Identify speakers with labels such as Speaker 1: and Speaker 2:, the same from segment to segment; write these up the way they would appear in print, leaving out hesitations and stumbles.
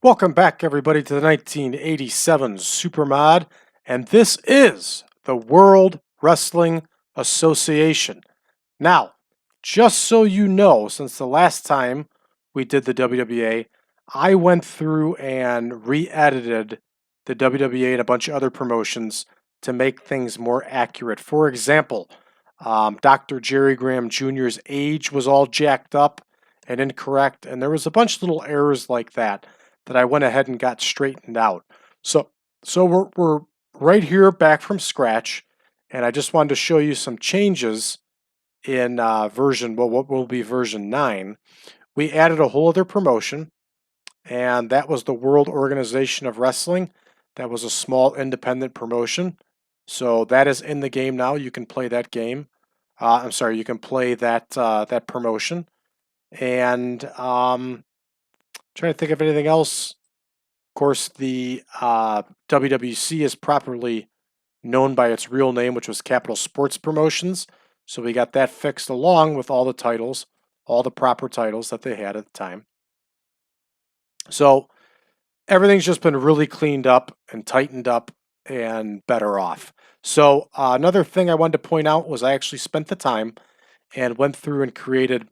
Speaker 1: Welcome back, everybody, to the 1987 Supermod, and this is the World Wrestling Association. Now, just so you know, since the last time we did the WWA, I went through and re-edited the WWA and a bunch of other promotions to make things more accurate. For example, Dr. Jerry Graham Jr.'s age was all jacked up and incorrect, and there was a bunch of little errors like that I went ahead and got straightened out. So we're right here back from scratch, and I just wanted to show you some changes in what will be version 9. We added a whole other promotion, and that was the World Organization of Wrestling. That was a small independent promotion. So that is in the game now. You can play that game. I'm sorry, you can play that promotion. And trying to think of anything else. Of course, the WWC is properly known by its real name, which was Capital Sports Promotions. So we got that fixed along with all the titles, all the proper titles that they had at the time. So everything's just been really cleaned up and tightened up and better off. So another thing I wanted to point out was I actually spent the time and went through and created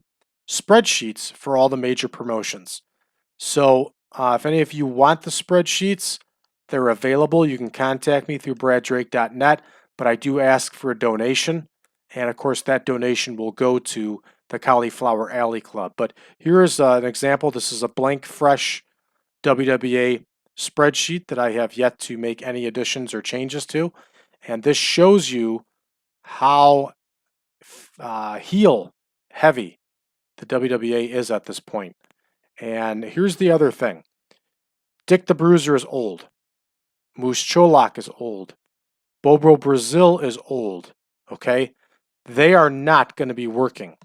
Speaker 1: spreadsheets for all the major promotions. So if any of you want the spreadsheets, they're available. You can contact me through braddrake.net, but I do ask for a donation. And of course, that donation will go to the Cauliflower Alley Club. But here is an example. This is a blank, fresh WWA spreadsheet that I have yet to make any additions or changes to. And this shows you how heel heavy the WWA is at this point. And here's the other thing. Dick the Bruiser is old. Moose Cholak is old. Bobo Brazil is old. Okay? They are not going to be working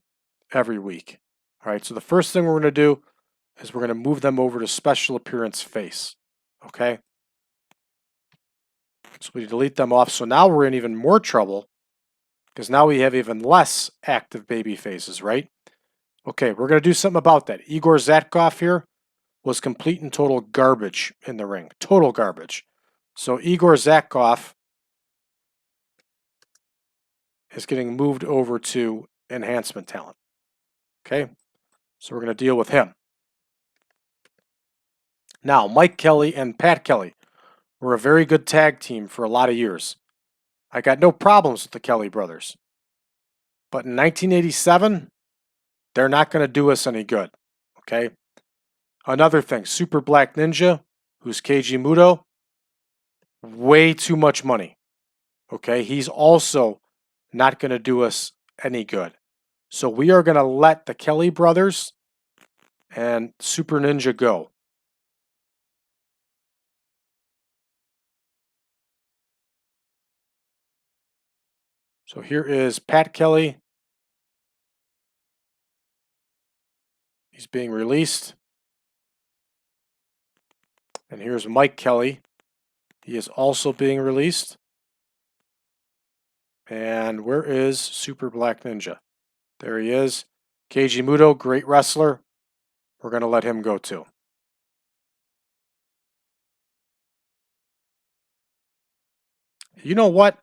Speaker 1: every week. All right, so the first thing we're going to do is we're going to move them over to special appearance face. Okay? So we delete them off. So now we're in even more trouble because now we have even less active baby faces, right? Okay, we're going to do something about that. Igor Zatkov here was complete and total garbage in the ring. Total garbage. So Igor Zatkov is getting moved over to enhancement talent. Okay, so we're going to deal with him. Now, Mike Kelly and Pat Kelly were a very good tag team for a lot of years. I got no problems with the Kelly brothers. But in 1987, they're not going to do us any good. Okay? Another thing, Super Black Ninja, who's Keiji Muto, way too much money. Okay? He's also not going to do us any good. So we are going to let the Kelly brothers and Super Ninja go. So here is Pat Kelly. He's being released. And here's Mike Kelly. He is also being released. And where is Super Black Ninja? There he is. Keiji Muto, great wrestler. We're going to let him go too. You know what?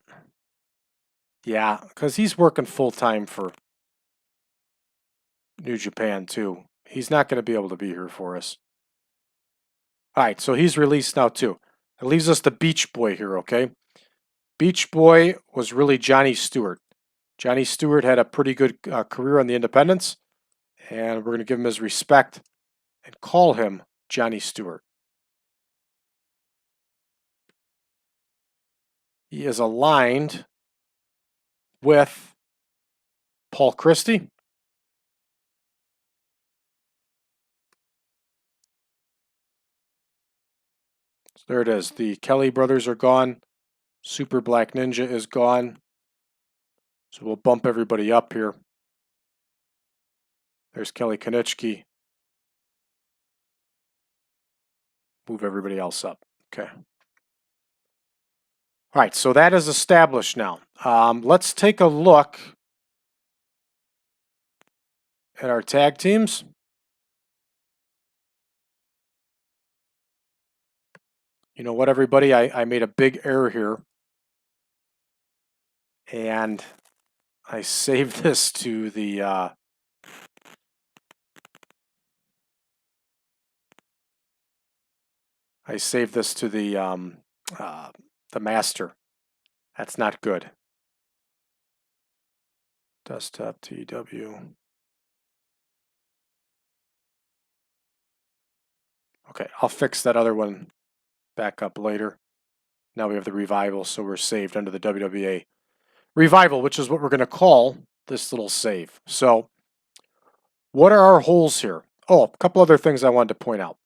Speaker 1: Yeah, because he's working full-time for New Japan too. He's not going to be able to be here for us. All right, so he's released now too. It leaves us the Beach Boy here, okay? Beach Boy was really Johnny Stewart. Johnny Stewart had a pretty good career on the independents, and we're going to give him his respect and call him Johnny Stewart. He is aligned with Paul Christie. So there it is. The Kelly brothers are gone. Super Black Ninja is gone. So we'll bump everybody up here. There's Kelly Konechki. Move everybody else up. Okay. All right, so that is established now. Let's take a look at our tag teams. You know what, everybody? I made a big error here, and I saved this to the the master. That's not good. Desktop TEW. Okay, I'll fix that other one back up later. Now we have the revival, so we're saved under the WWA revival, which is what we're going to call this little save. So, what are our holes here? Oh, a couple other things I wanted to point out.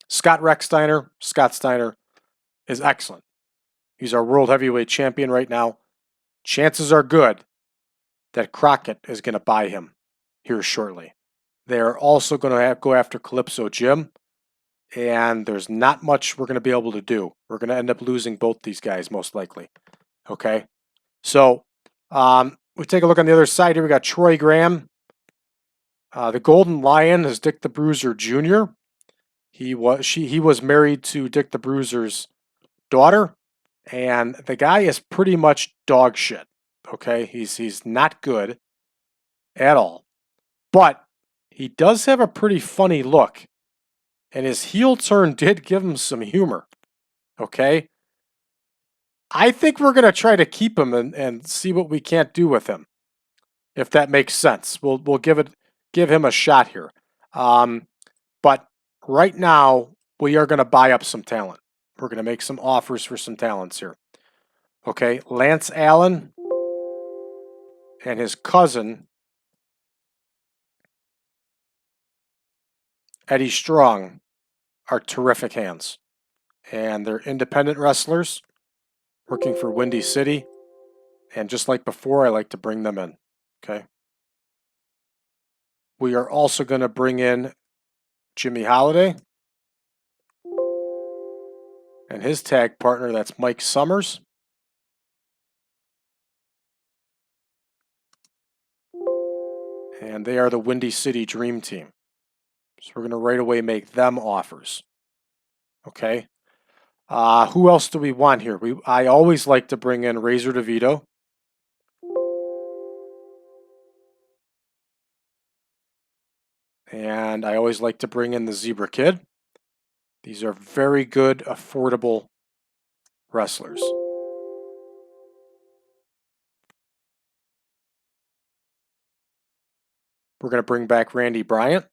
Speaker 1: Scott Steiner is excellent. He's our world heavyweight champion right now. Chances are good that Crockett is going to buy him here shortly. They're also going to go after Calypso Jim, and there's not much we're going to be able to do. We're going to end up losing both these guys most likely. Okay, so we take a look on the other side here. We got Troy Graham. The Golden Lion is Dick the Bruiser Jr. He was married to Dick the Bruiser's daughter, and the guy is pretty much dog shit. Okay, he's not good at all, but he does have a pretty funny look, and his heel turn did give him some humor. Okay, I think we're gonna try to keep him and see what we can't do with him, if that makes sense. We'll give him a shot here. But right now we are gonna buy up some talent. We're gonna make some offers for some talents here. Okay, Lance Allen and his cousin Eddie Strong are terrific hands, and they're independent wrestlers working for Windy City. And just like before, I like to bring them in. Okay. We are also going to bring in Jimmy Holiday and his tag partner, that's Mike Summers. And they are the Windy City Dream Team. So we're going to right away make them offers. Okay. Who else do we want here? I always like to bring in Razor DeVito. And I always like to bring in the Zebra Kid. These are very good, affordable wrestlers. We're going to bring back Randy Bryant.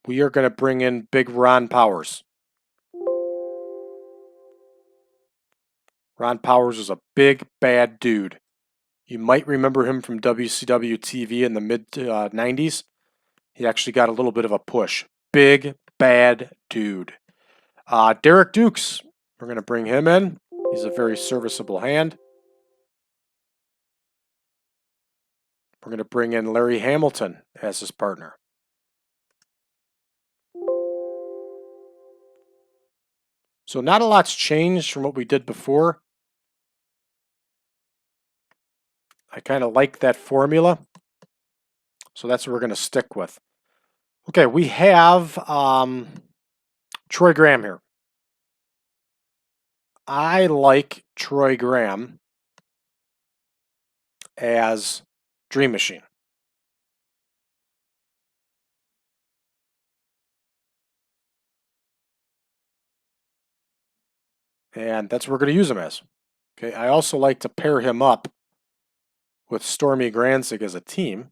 Speaker 1: We are going to bring in Big Ron Powers. Ron Powers is a big, bad dude. You might remember him from WCW TV in the mid 90s. He actually got a little bit of a push. Big, bad dude. Derek Dukes, we're going to bring him in. He's a very serviceable hand. We're going to bring in Larry Hamilton as his partner. So not a lot's changed from what we did before. I kind of like that formula. So that's what we're going to stick with. Okay, we have Troy Graham here. I like Troy Graham as Dream Machine. And that's what we're going to use him as. Okay, I also like to pair him up with Stormy Granzig as a team.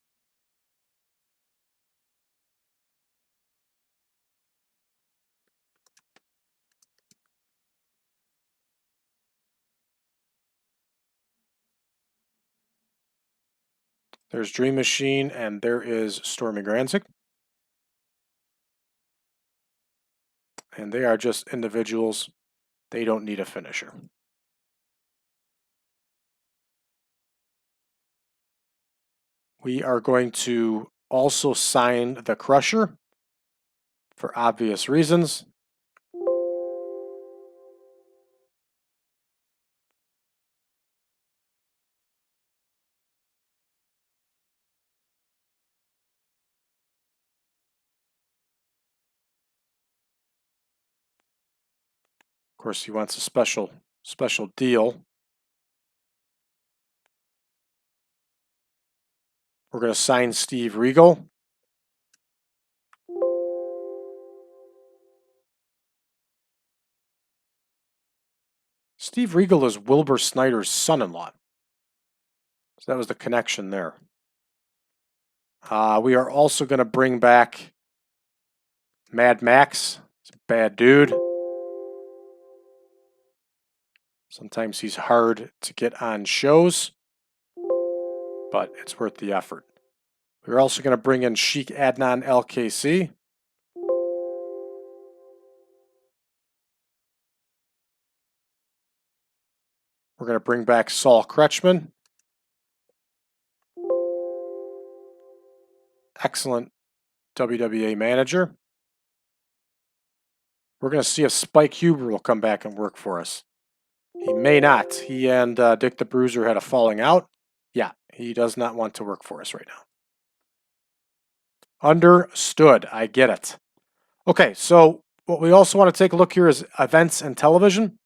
Speaker 1: There's Dream Machine and there is Stormy Granzig. And they are just individuals. They don't need a finisher. We are going to also sign the Crusher for obvious reasons. course, he wants a special deal. We're going to sign Steve Regal. Steve Regal is Wilbur Snyder's son-in-law. So that was the connection there. We are also going to bring back Mad Max. He's a bad dude. Sometimes he's hard to get on shows, but it's worth the effort. We're also going to bring in Sheik Adnan LKC. We're going to bring back Saul Kretschmann. Excellent WWA manager. We're going to see if Spike Huber will come back and work for us. He may not. He and Dick the Bruiser had a falling out. Yeah, he does not want to work for us right now. Understood. I get it. Okay, so what we also want to take a look here is events and television.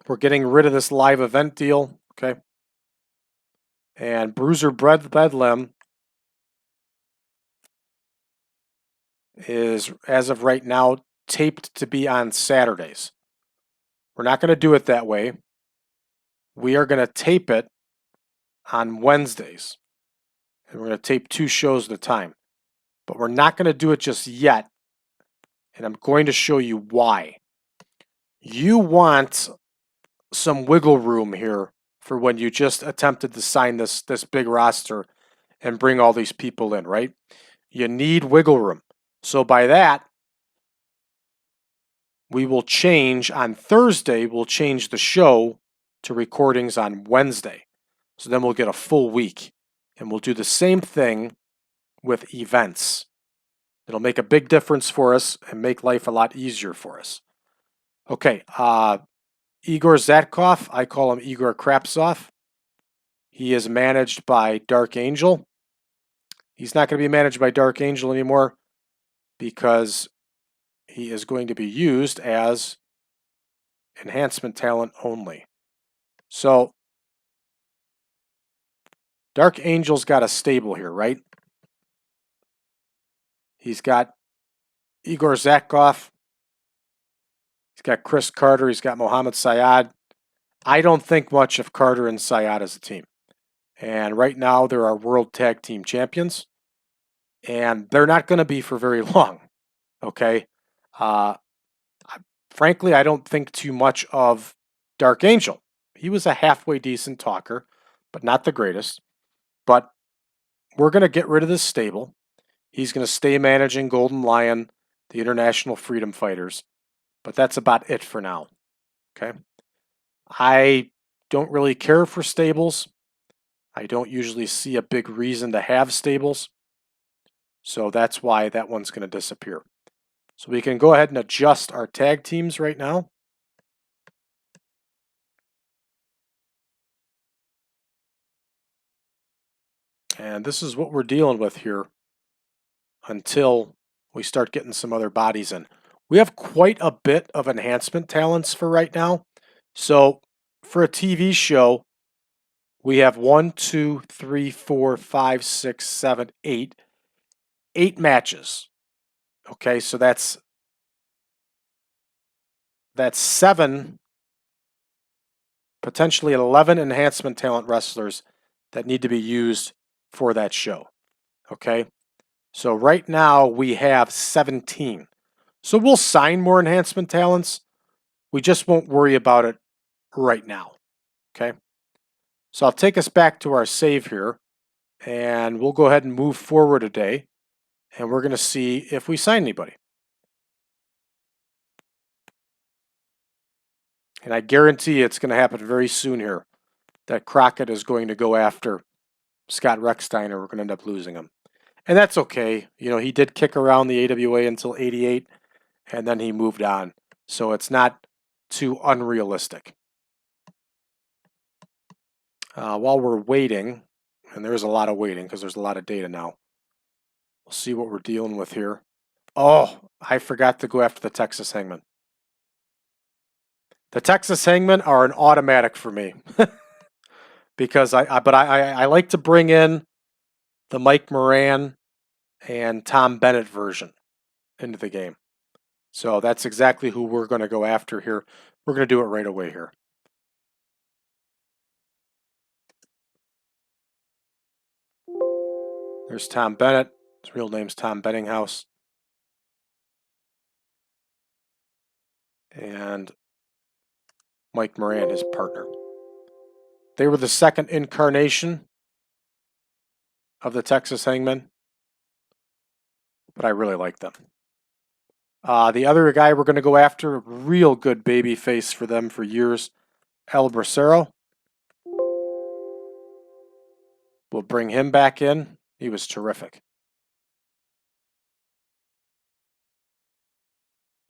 Speaker 1: We're getting rid of this live event deal, okay? And Bruiser Bedlam is, as of right now, taped to be on Saturdays. We're not going to do it that way. We are going to tape it on Wednesdays. And we're going to tape 2 shows at a time. But we're not going to do it just yet. And I'm going to show you why. You want some wiggle room here for when you just attempted to sign this big roster and bring all these people in, right? You need wiggle room. So by that, we will change on Thursday, we'll change the show to recordings on Wednesday. So then we'll get a full week. And we'll do the same thing with events. It'll make a big difference for us and make life a lot easier for us. Okay, Igor Zatkov, I call him Igor Krapsov. He is managed by Dark Angel. He's not going to be managed by Dark Angel anymore because he is going to be used as enhancement talent only. So, Dark Angel's got a stable here, right? He's got Igor Zatkov. He's got Chris Carter. He's got Mohammed Syed. I don't think much of Carter and Syed as a team. And right now, they're our World Tag Team Champions. And they're not going to be for very long. Okay? Frankly, I don't think too much of Dark Angel. He was a halfway decent talker, but not the greatest. But we're going to get rid of this stable. He's going to stay managing Golden Lion, the International Freedom Fighters. But that's about it for now. Okay? I don't really care for stables. I don't usually see a big reason to have stables. So that's why that one's going to disappear. So we can go ahead and adjust our tag teams right now. And this is what we're dealing with here until we start getting some other bodies in. We have quite a bit of enhancement talents for right now. So for a TV show, we have 1, 2, 3, 4, 5, 6, 7, 8. 8 matches. Okay, so that's 7, potentially 11 enhancement talent wrestlers that need to be used for that show. Okay, so right now we have 17. So we'll sign more enhancement talents. We just won't worry about it right now. Okay, so I'll take us back to our save here, and we'll go ahead and move forward a day, and we're going to see if we sign anybody. And I guarantee it's going to happen very soon here that Crockett is going to go after Scott Recksteiner. We're going to end up losing him. And that's okay. You know, he did kick around the AWA until 88, and then he moved on. So it's not too unrealistic. While we're waiting, and there's a lot of waiting because there's a lot of data now, we'll see what we're dealing with here. Oh, I forgot to go after the Texas Hangman. The Texas Hangmen are an automatic for me because I like to bring in the Mike Moran and Tom Bennett version into the game. So that's exactly who we're going to go after here. We're going to do it right away here. There's Tom Bennett. His real name's Tom Benninghouse. And Mike Moran, his partner. They were the second incarnation of the Texas Hangmen, but I really like them. The other guy we're going to go after, real good baby face for them for years, El Bracero. We'll bring him back in. He was terrific.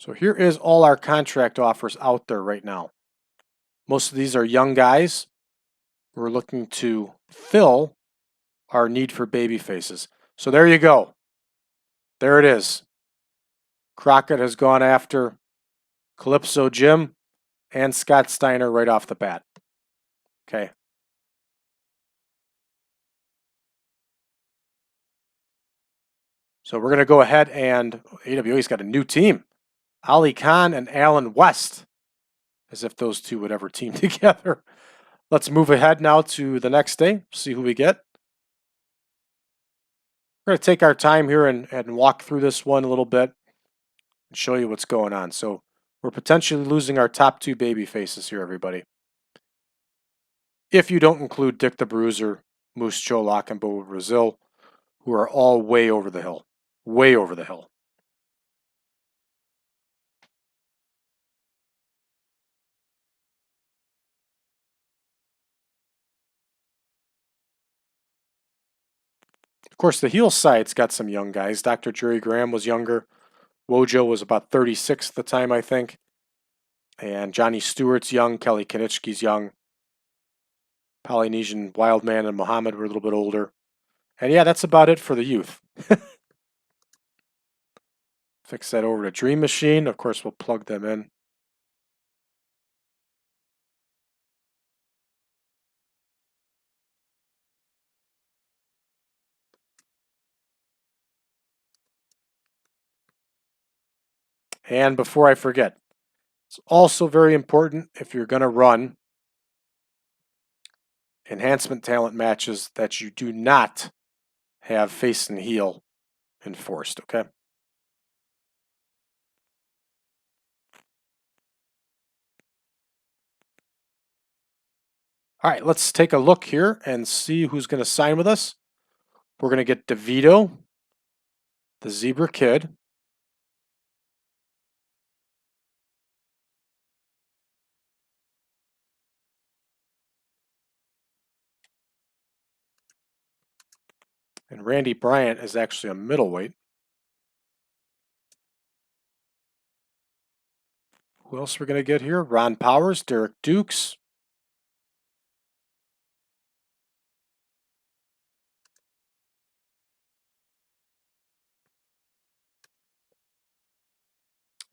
Speaker 1: So here is all our contract offers out there right now. Most of these are young guys. We're looking to fill our need for baby faces. So there you go. There it is. Crockett has gone after Calypso Jim and Scott Steiner right off the bat. Okay. So we're going to go ahead and AWA's got a new team. Ali Khan and Alan West. As if those two would ever team together. Let's move ahead now to the next day. See who we get. We're going to take our time here and walk through this one a little bit and show you what's going on. So we're potentially losing our top two baby faces here, everybody. If you don't include Dick the Bruiser, Moose Cholak, and Bo Brazil, who are all way over the hill. Way over the hill. Of course, the heel side's got some young guys. Dr. Jerry Graham was younger. Wojo was about 36 at the time, I think. And Johnny Stewart's young. Kelly Kanichki's young. Polynesian Wildman and Muhammad were a little bit older. And yeah, that's about it for the youth. Fix that over to Dream Machine. Of course, we'll plug them in. And before I forget, it's also very important if you're going to run enhancement talent matches that you do not have face and heel enforced, okay? All right, let's take a look here and see who's going to sign with us. We're going to get DeVito, the Zebra Kid. And Randy Bryant is actually a middleweight. Who else we're going to get here? Ron Powers, Derek Dukes.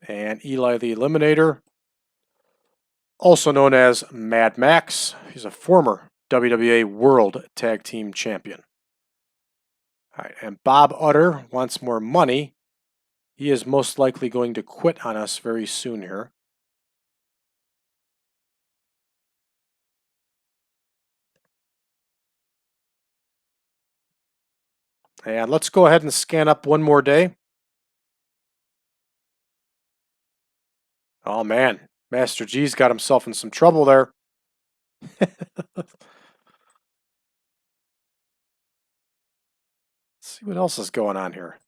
Speaker 1: And Eli the Eliminator, also known as Mad Max. He's a former WWA World Tag Team Champion. All right, and Bob Utter wants more money. He is most likely going to quit on us very soon here. And let's go ahead and scan up one more day. Oh man, Master G's got himself in some trouble there. Let's see what else is going on here.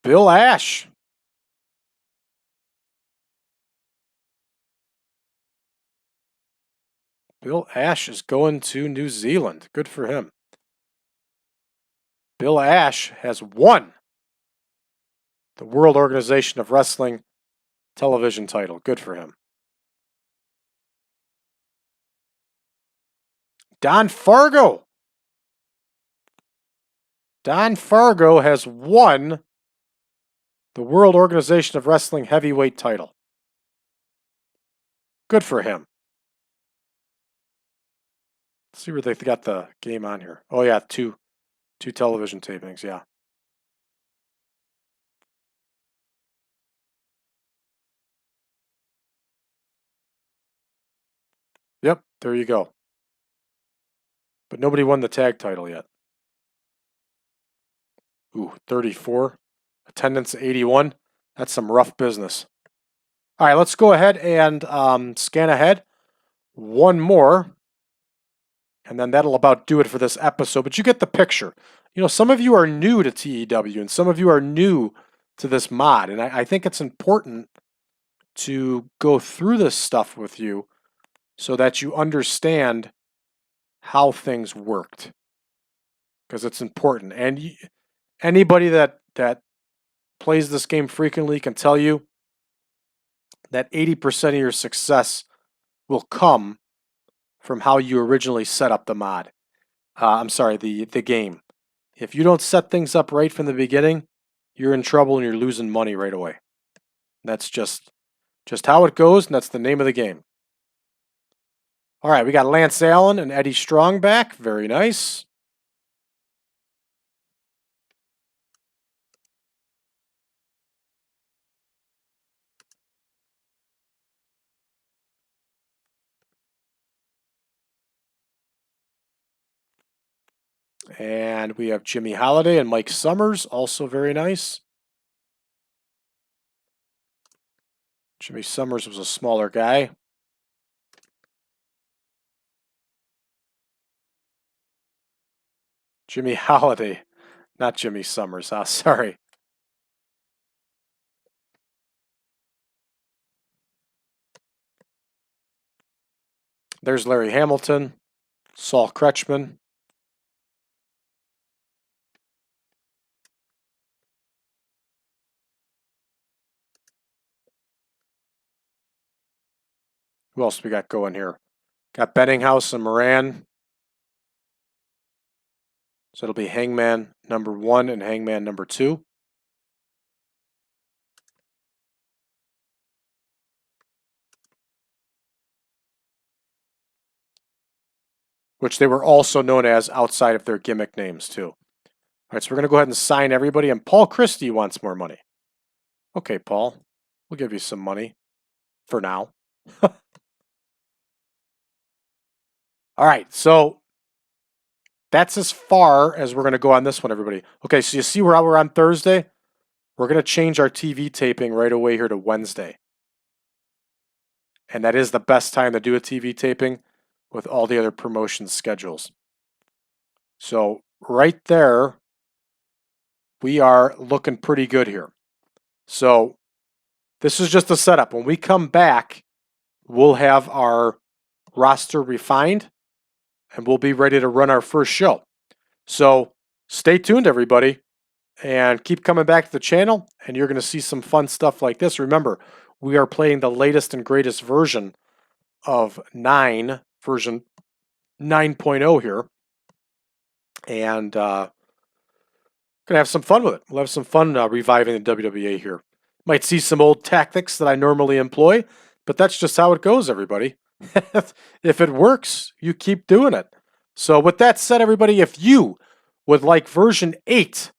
Speaker 1: Bill Ash. Bill Ash is going to New Zealand. Good for him. Bill Ash has won the World Organization of Wrestling television title. Good for him. Don Fargo. Don Fargo has won the World Organization of Wrestling heavyweight title. Good for him. Let's see where they got the game on here. Oh yeah, two television tapings, yeah. Yep, there you go. But nobody won the tag title yet. Ooh, 34. Attendance 81. That's some rough business. All right, let's go ahead and scan ahead. One more, and then that'll about do it for this episode. But you get the picture. You know, some of you are new to TEW, and some of you are new to this mod. And I think it's important to go through this stuff with you so that you understand how things worked. Because it's important. And anybody that plays this game frequently can tell you that 80% of your success will come from how you originally set up the mod. I'm sorry, the game. If you don't set things up right from the beginning, you're in trouble and you're losing money right away. That's just how it goes, and that's the name of the game. All right, we got Lance Allen and Eddie Strong back. Very nice. And we have Jimmy Holiday and Mike Summers, also very nice. Jimmy Summers was a smaller guy. Jimmy Holiday, not Jimmy Summers. Sorry. There's Larry Hamilton, Saul Kretschmann. Who else we got going here? Got Benninghouse and Moran. So it'll be Hangman number 1 and Hangman number 2. Which they were also known as outside of their gimmick names, too. All right, so we're going to go ahead and sign everybody. And Paul Christie wants more money. Okay, Paul. We'll give you some money for now. All right, so that's as far as we're going to go on this one, everybody. Okay, so you see where we're on Thursday? We're going to change our TV taping right away here to Wednesday. And that is the best time to do a TV taping with all the other promotion schedules. So right there, we are looking pretty good here. So this is just a setup. When we come back, we'll have our roster refined and we'll be ready to run our first show. So stay tuned, everybody, and keep coming back to the channel, and you're going to see some fun stuff like this. Remember, we are playing the latest and greatest version of version 9.0 here, and going to have some fun with it. We'll have some fun reviving the WWA here. Might see some old tactics that I normally employ, but that's just how it goes, everybody. If it works, you keep doing it. So with that said, everybody, if you would like version 8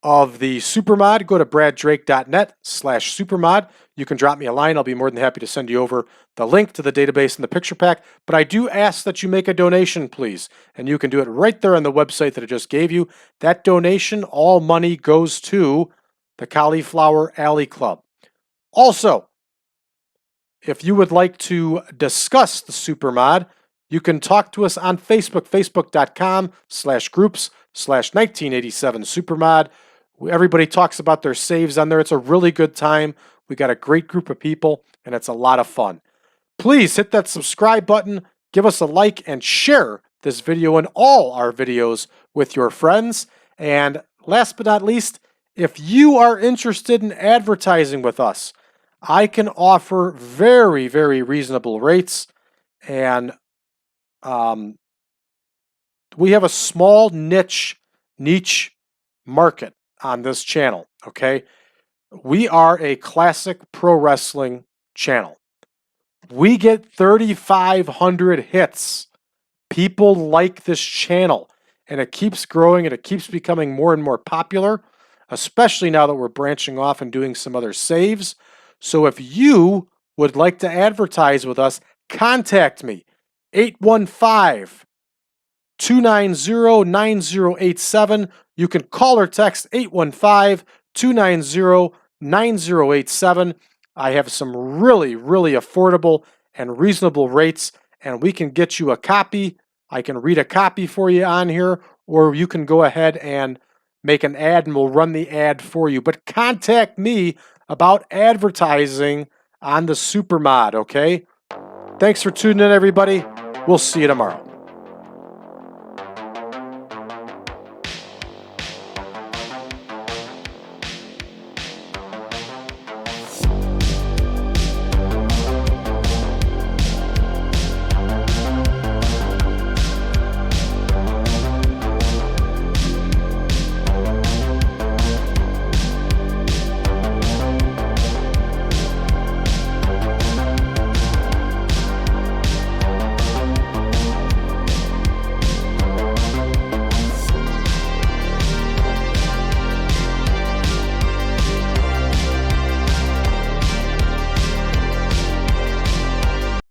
Speaker 1: of the Supermod, go to braddrake.net/supermod. You can drop me a line. I'll be more than happy to send you over the link to the database and the picture pack. But I do ask that you make a donation, please. And you can do it right there on the website that I just gave you. That donation, all money goes to the Cauliflower Alley Club. Also, if you would like to discuss the Supermod, you can talk to us on Facebook, facebook.com/groups/1987 Supermod. Everybody talks about their saves on there. It's a really good time. We got a great group of people, and it's a lot of fun. Please hit that subscribe button, give us a like, and share this video and all our videos with your friends. And last but not least, if you are interested in advertising with us, I can offer very, very reasonable rates. And we have a small niche market on this channel, okay? We are a classic pro wrestling channel. We get 3,500 hits. People like this channel, and it keeps growing and it keeps becoming more and more popular, especially now that we're branching off and doing some other saves. So if you would like to advertise with us, contact me, 815 290 9087. You can call or text 815 290 9087. I have some really, really affordable and reasonable rates, and we can get you a copy. I can read a copy for you on here, or you can go ahead and make an ad and we'll run the ad for you. But contact me about advertising on the Supermod, okay? Thanks for tuning in, everybody. We'll see you tomorrow.